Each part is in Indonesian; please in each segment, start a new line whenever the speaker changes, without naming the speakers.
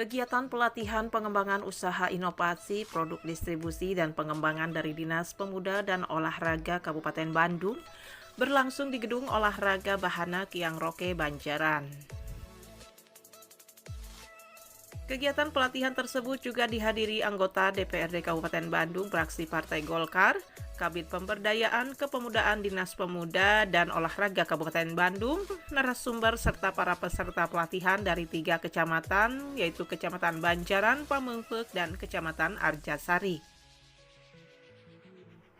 Kegiatan pelatihan pengembangan usaha inovasi, produk distribusi, dan pengembangan dari Dinas Pemuda dan Olahraga Kabupaten Bandung berlangsung di Gedung Olahraga Bahana Kiang Roke, Banjaran. Kegiatan pelatihan tersebut juga dihadiri anggota DPRD Kabupaten Bandung fraksi Partai Golkar, Kabid Pemberdayaan Kepemudaan Dinas Pemuda dan Olahraga Kabupaten Bandung, narasumber serta para peserta pelatihan dari 3 kecamatan, yaitu Kecamatan Banjaran, Pamengpeuk, dan Kecamatan Arjasari.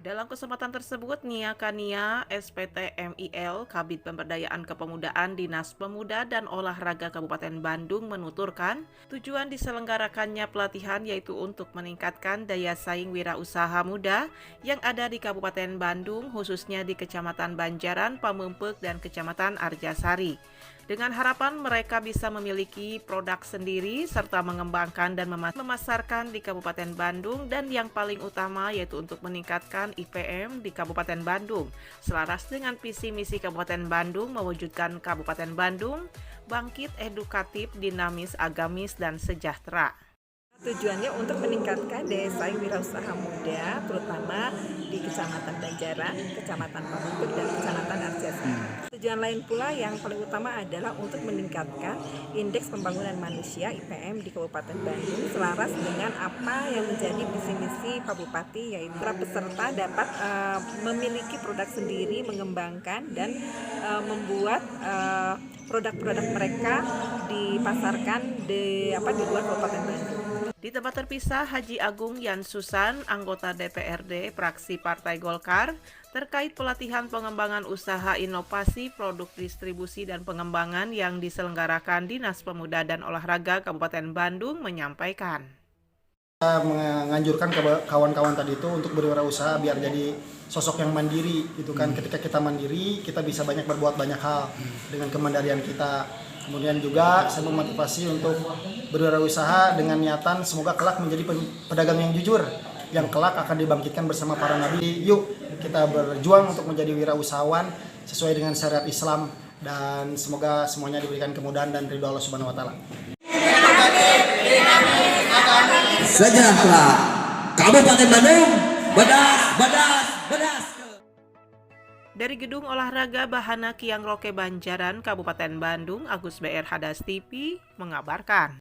Dalam kesempatan tersebut, Nia Kania, SPT MIL, Kabid Pemberdayaan Kepemudaan Dinas Pemuda dan Olahraga Kabupaten Bandung menuturkan, tujuan diselenggarakannya pelatihan yaitu untuk meningkatkan daya saing wirausaha muda yang ada di Kabupaten Bandung, khususnya di Kecamatan Banjaran, Pamengpeuk, dan Kecamatan Arjasari. Dengan harapan mereka bisa memiliki produk sendiri serta mengembangkan dan memasarkan di Kabupaten Bandung, dan yang paling utama yaitu untuk meningkatkan IPM di Kabupaten Bandung selaras dengan visi misi Kabupaten Bandung mewujudkan Kabupaten Bandung bangkit, edukatif, dinamis, agamis, dan sejahtera.
Tujuannya untuk meningkatkan daya saing wirausaha muda, terutama di Kecamatan Banjaran, Kecamatan Pamengpeuk, dan Kecamatan Arjasari. Tujuan lain pula yang paling utama adalah untuk meningkatkan indeks pembangunan manusia IPM di Kabupaten Bandung selaras dengan apa yang menjadi visi misi Pak Bupati, yaitu para peserta dapat memiliki produk sendiri, mengembangkan dan membuat produk-produk mereka dipasarkan di luar Kabupaten Bandung.
Di tempat terpisah, Haji Agung Yan Susan, anggota DPRD fraksi Partai Golkar, terkait pelatihan pengembangan usaha inovasi, produk distribusi, dan pengembangan yang diselenggarakan Dinas Pemuda dan Olahraga Kabupaten Bandung menyampaikan.
Menganjurkan ke kawan-kawan tadi itu untuk berwirausaha biar jadi sosok yang mandiri gitu kan. Ketika kita mandiri, kita bisa berbuat banyak hal dengan kemandirian kita. Kemudian juga saya memotivasi untuk berwirausaha dengan niatan semoga kelak menjadi pedagang yang jujur, yang kelak akan dibangkitkan bersama para nabi. Yuk kita berjuang untuk menjadi wirausahawan sesuai dengan syariat Islam, dan semoga semuanya diberikan kemudahan dan ridho Allah Subhanahu wa taala.
Sejahtera Kabupaten Bandung, bedas.
Dari Gedung Olahraga Bahana Kiang Roke, Banjaran, Kabupaten Bandung, Agus BR Hadas TV mengabarkan.